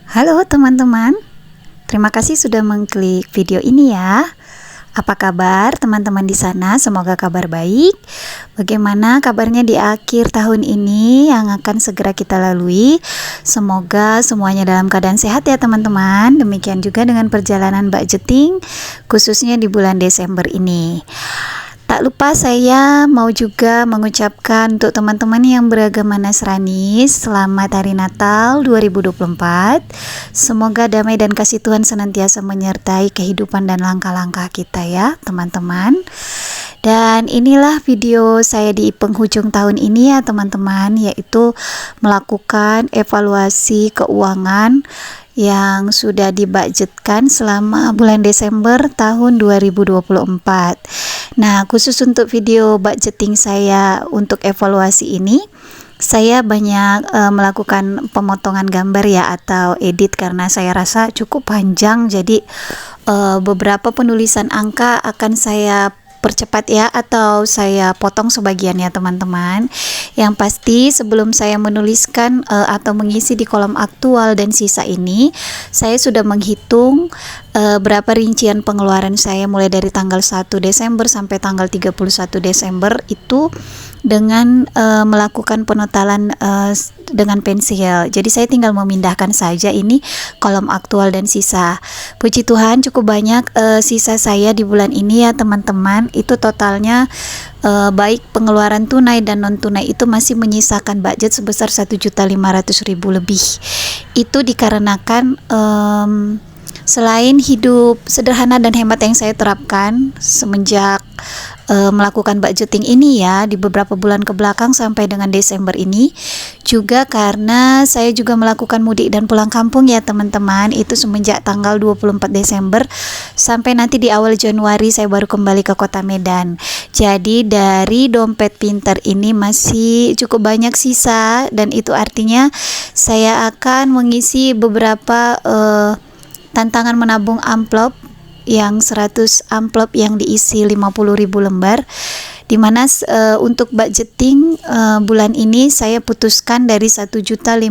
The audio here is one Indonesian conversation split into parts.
Halo teman-teman, terima kasih sudah mengklik video ini ya. Apa kabar teman-teman di sana? Semoga kabar baik. Bagaimana kabarnya di akhir tahun ini yang akan segera kita lalui? Semoga semuanya dalam keadaan sehat ya teman-teman. Demikian juga dengan perjalanan budgeting khususnya di bulan Desember ini. Tak lupa saya mau juga mengucapkan untuk teman-teman yang beragama Nasrani, selamat Hari Natal 2024. Semoga damai dan kasih Tuhan senantiasa menyertai kehidupan dan langkah-langkah kita ya teman-teman. Dan inilah video saya di penghujung tahun ini ya teman-teman, yaitu melakukan evaluasi keuangan yang sudah dibudgetkan selama bulan Desember tahun 2024. Nah, khusus untuk video budgeting saya untuk evaluasi ini, saya banyak melakukan pemotongan gambar ya atau edit karena saya rasa cukup panjang, jadi beberapa penulisan angka akan saya percepat ya atau saya potong sebagian ya teman-teman. Yang pasti sebelum saya menuliskan atau mengisi di kolom aktual dan sisa ini, saya sudah menghitung berapa rincian pengeluaran saya mulai dari tanggal 1 Desember sampai tanggal 31 Desember itu dengan melakukan penotalan dengan pensil. Jadi saya tinggal memindahkan saja ini kolom aktual dan sisa. Puji Tuhan cukup banyak sisa saya di bulan ini ya teman-teman. Itu totalnya baik pengeluaran tunai dan non tunai itu masih menyisakan budget sebesar 1.500.000 lebih. Itu dikarenakan selain hidup sederhana dan hemat yang saya terapkan semenjak melakukan budgeting ini ya di beberapa bulan ke belakang sampai dengan Desember ini, juga karena saya juga melakukan mudik dan pulang kampung ya teman-teman. Itu semenjak tanggal 24 Desember sampai nanti di awal Januari saya baru kembali ke kota Medan. Jadi dari dompet pintar ini masih cukup banyak sisa, dan itu artinya saya akan mengisi beberapa tantangan menabung amplop yang 100 amplop yang diisi 50.000 lembar, dimana untuk budgeting bulan ini saya putuskan dari 1.500.000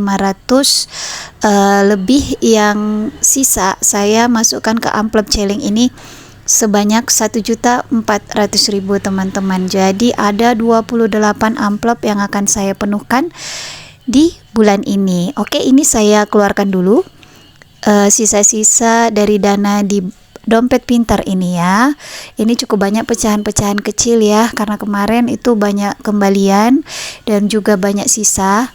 lebih yang sisa saya masukkan ke amplop celing ini sebanyak 1.400.000 teman-teman. Jadi ada 28 amplop yang akan saya penuhkan di bulan ini. Oke, ini saya keluarkan dulu sisa-sisa dari dana di dompet pintar ini ya. Ini cukup banyak pecahan-pecahan kecil ya, karena kemarin itu banyak kembalian dan juga banyak sisa.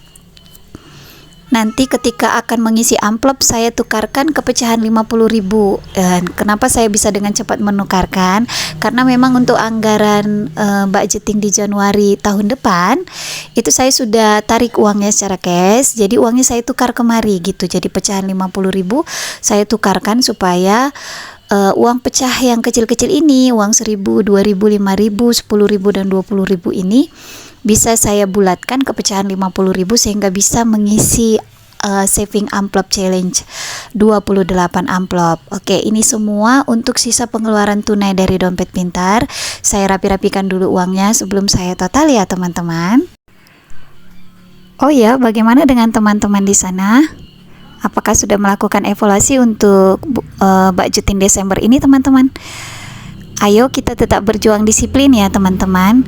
Nanti ketika akan mengisi amplop saya tukarkan ke pecahan 50.000. Dan kenapa saya bisa dengan cepat menukarkan? Karena memang untuk anggaran budgeting di Januari tahun depan itu saya sudah tarik uangnya secara cash. Jadi uangnya saya tukar kemari gitu. Jadi pecahan 50.000 saya tukarkan supaya uang pecah yang kecil-kecil ini, uang 1.000, 2.000, 5.000, 10.000 dan 20.000 ini bisa saya bulatkan ke pecahan 50.000 sehingga bisa mengisi saving amplop challenge 28 amplop. Oke, ini semua untuk sisa pengeluaran tunai dari dompet pintar. Saya rapi-rapikan dulu uangnya sebelum saya total ya teman-teman. Oh ya, bagaimana dengan teman-teman di sana? Apakah sudah melakukan evaluasi untuk budgeting Desember ini teman-teman? Ayo kita tetap berjuang disiplin ya teman-teman.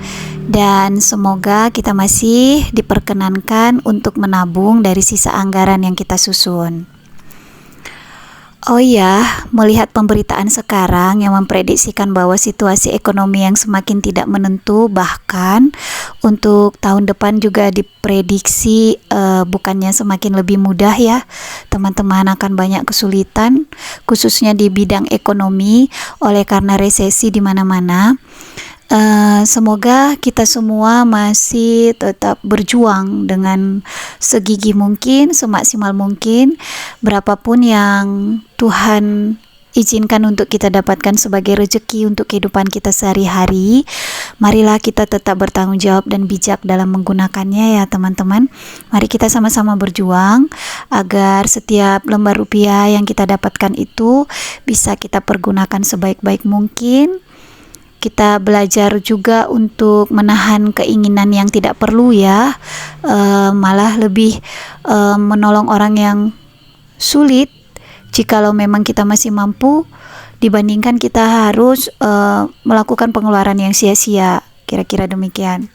Dan semoga kita masih diperkenankan untuk menabung dari sisa anggaran yang kita susun. Oh ya, melihat pemberitaan sekarang yang memprediksikan bahwa situasi ekonomi yang semakin tidak menentu, bahkan untuk tahun depan juga diprediksi bukannya semakin lebih mudah ya, teman-teman akan banyak kesulitan khususnya di bidang ekonomi oleh karena resesi di mana-mana. Semoga kita semua masih tetap berjuang dengan segigih mungkin, semaksimal mungkin, berapapun yang Tuhan izinkan untuk kita dapatkan sebagai rezeki untuk kehidupan kita sehari-hari. Marilah kita tetap bertanggung jawab dan bijak dalam menggunakannya ya teman-teman. Mari kita sama-sama berjuang agar setiap lembar rupiah yang kita dapatkan itu bisa kita pergunakan sebaik-baik mungkin. Kita belajar juga untuk menahan keinginan yang tidak perlu ya, malah lebih menolong orang yang sulit jikalau memang kita masih mampu dibandingkan kita harus melakukan pengeluaran yang sia-sia, kira-kira demikian.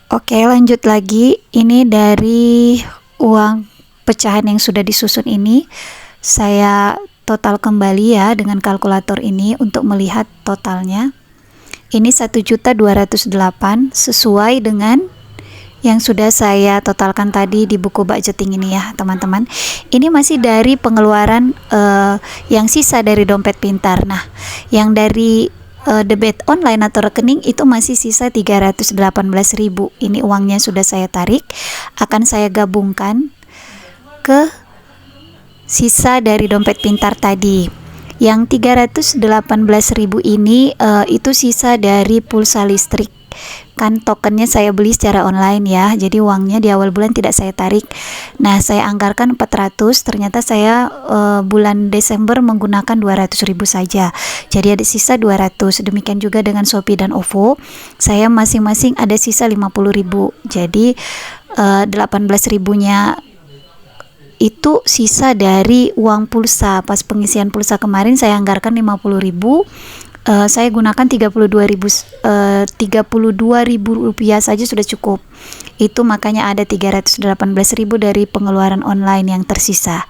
Oke, lanjut lagi. Ini dari uang pecahan yang sudah disusun ini, saya total kembali ya dengan kalkulator ini untuk melihat totalnya. Ini 1.208.000 sesuai dengan yang sudah saya totalkan tadi di buku budgeting ini ya teman-teman. Ini masih dari pengeluaran yang sisa dari dompet pintar. Nah, yang dari debit online atau rekening itu masih sisa 318.000. Ini uangnya sudah saya tarik, akan saya gabungkan ke sisa dari dompet pintar tadi. Yang 318.000 ini itu sisa dari pulsa listrik. Kan tokennya saya beli secara online ya, jadi uangnya di awal bulan tidak saya tarik. Nah, saya anggarkan 400, ternyata saya bulan Desember menggunakan 200.000 saja, jadi ada sisa 200. Demikian juga dengan Shopee dan OVO, saya masing-masing ada sisa 50.000, jadi 18.000 nya itu sisa dari uang pulsa. Pas pengisian pulsa kemarin saya anggarkan 50.000, saya gunakan 32.000 rupiah saja sudah cukup. Itu makanya ada 318.000 dari pengeluaran online yang tersisa.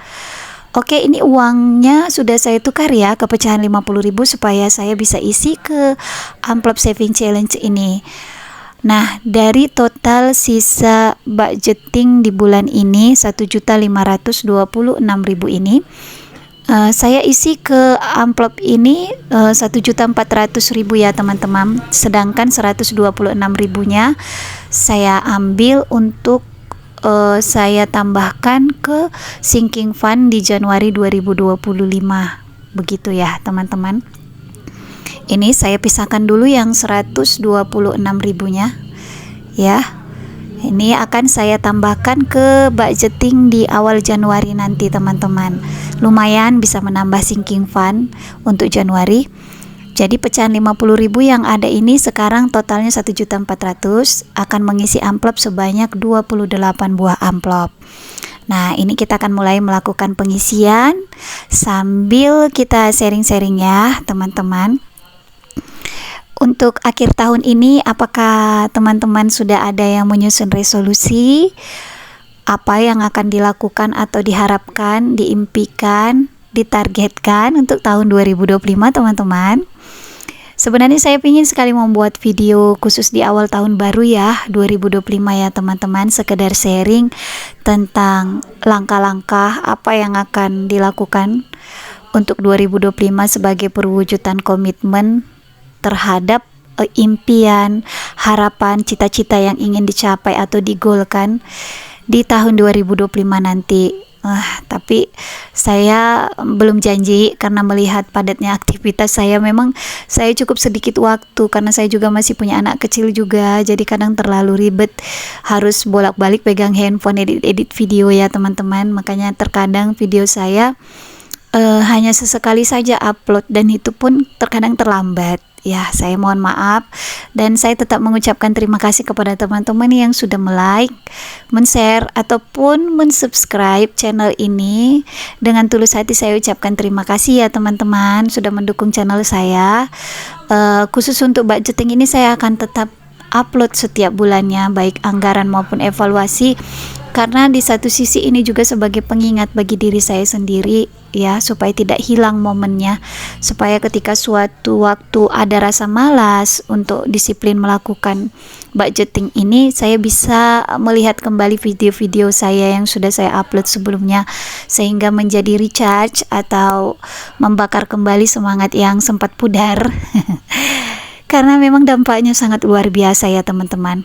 Oke, ini uangnya sudah saya tukar ya ke pecahan 50.000 supaya saya bisa isi ke amplop saving challenge ini. Nah, dari total sisa budgeting di bulan ini 1.526.000 ini, saya isi ke amplop ini 1.400.000 ya teman-teman. Sedangkan 126.000-nya saya ambil untuk saya tambahkan ke sinking fund di Januari 2025. Begitu ya teman-teman. Ini saya pisahkan dulu yang 126.000-nya ya. Ini akan saya tambahkan ke budgeting di awal Januari nanti teman-teman. Lumayan bisa menambah sinking fund untuk Januari. Jadi pecahan 50.000 yang ada ini sekarang totalnya 1.400.000, akan mengisi amplop sebanyak 28 buah amplop. Nah, ini kita akan mulai melakukan pengisian sambil kita sharing-sharing ya teman-teman. Untuk akhir tahun ini, apakah teman-teman sudah ada yang menyusun resolusi? Apa yang akan dilakukan atau diharapkan, diimpikan, ditargetkan untuk tahun 2025 teman-teman? Sebenarnya saya ingin sekali membuat video khusus di awal tahun baru ya 2025 ya teman-teman, sekedar sharing tentang langkah-langkah apa yang akan dilakukan untuk 2025 sebagai perwujudan komitmen terhadap impian, harapan, cita-cita yang ingin dicapai atau digolkan di tahun 2025 nanti. Tapi saya belum janji karena melihat padatnya aktivitas saya. Memang saya cukup sedikit waktu karena saya juga masih punya anak kecil juga, jadi kadang terlalu ribet harus bolak-balik pegang handphone edit video ya teman-teman. Makanya terkadang video saya hanya sesekali saja upload dan itu pun terkadang terlambat. Ya, saya mohon maaf dan saya tetap mengucapkan terima kasih kepada teman-teman yang sudah like, men-share ataupun men-subscribe channel ini. Dengan tulus hati saya ucapkan terima kasih ya teman-teman sudah mendukung channel saya. Khusus untuk budgeting ini saya akan tetap upload setiap bulannya, baik anggaran maupun evaluasi, karena di satu sisi ini juga sebagai pengingat bagi diri saya sendiri ya, supaya tidak hilang momennya, supaya ketika suatu waktu ada rasa malas untuk disiplin melakukan budgeting ini, saya bisa melihat kembali video-video saya yang sudah saya upload sebelumnya, sehingga menjadi recharge atau membakar kembali semangat yang sempat pudar. Karena memang dampaknya sangat luar biasa ya teman-teman.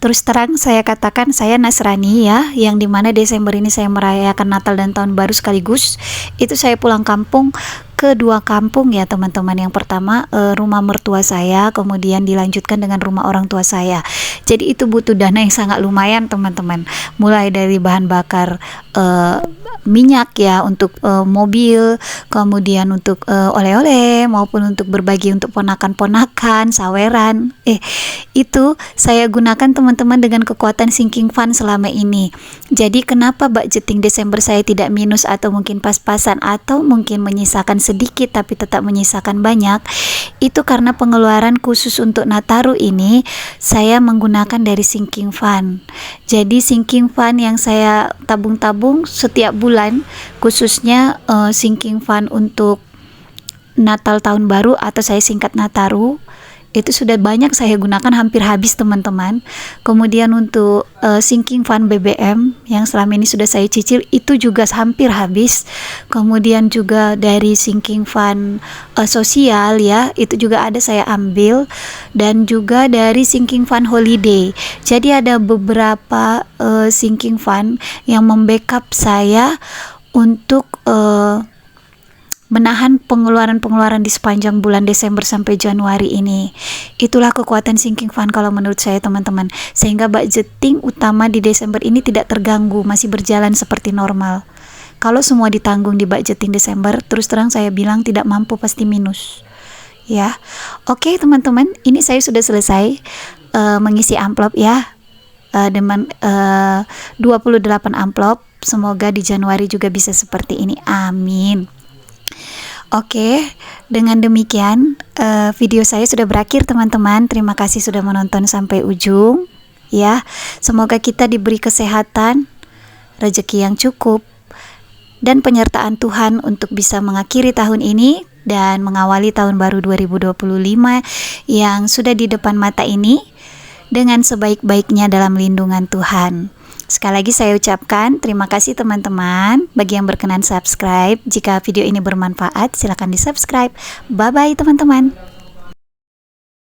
Terus terang saya katakan saya Nasrani ya, yang dimana Desember ini saya merayakan Natal dan Tahun Baru sekaligus. Itu saya pulang kampung ke dua kampung ya teman-teman. Yang pertama rumah mertua saya, kemudian dilanjutkan dengan rumah orang tua saya. Jadi itu butuh dana yang sangat lumayan teman-teman, mulai dari bahan bakar minyak ya untuk mobil, kemudian untuk oleh-oleh maupun untuk berbagi untuk ponakan-ponakan, saweran. Itu saya gunakan teman-teman dengan kekuatan sinking fund selama ini. Jadi kenapa budgeting Desember saya tidak minus atau mungkin pas-pasan atau mungkin menyisakan sedikit tapi tetap menyisakan banyak, itu karena pengeluaran khusus untuk Nataru ini saya menggunakan dari sinking fund. Jadi sinking fund yang saya tabung-tabung setiap bulan, khususnya sinking fund untuk Natal tahun baru atau saya singkat Nataru, itu sudah banyak saya gunakan, hampir habis teman-teman. Kemudian untuk sinking fund BBM yang selama ini sudah saya cicil, itu juga hampir habis. Kemudian juga dari sinking fund sosial ya, itu juga ada saya ambil, dan juga dari sinking fund holiday. Jadi ada beberapa sinking fund yang membackup saya untuk menahan pengeluaran-pengeluaran di sepanjang bulan Desember sampai Januari ini. Itulah kekuatan sinking fund kalau menurut saya teman-teman, sehingga budgeting utama di Desember ini tidak terganggu, masih berjalan seperti normal. Kalau semua ditanggung di budgeting Desember, terus terang saya bilang tidak mampu, pasti minus ya. Oke teman-teman, ini saya sudah selesai mengisi amplop ya, dengan 28 amplop. Semoga di Januari juga bisa seperti ini, amin. Oke, dengan demikian video saya sudah berakhir teman-teman. Terima kasih sudah menonton sampai ujung ya. Semoga kita diberi kesehatan, rezeki yang cukup, dan penyertaan Tuhan untuk bisa mengakhiri tahun ini dan mengawali tahun baru 2025 yang sudah di depan mata ini dengan sebaik-baiknya dalam lindungan Tuhan. Sekali lagi saya ucapkan terima kasih teman-teman. Bagi yang berkenan subscribe, jika video ini bermanfaat silakan di subscribe. Bye bye teman-teman.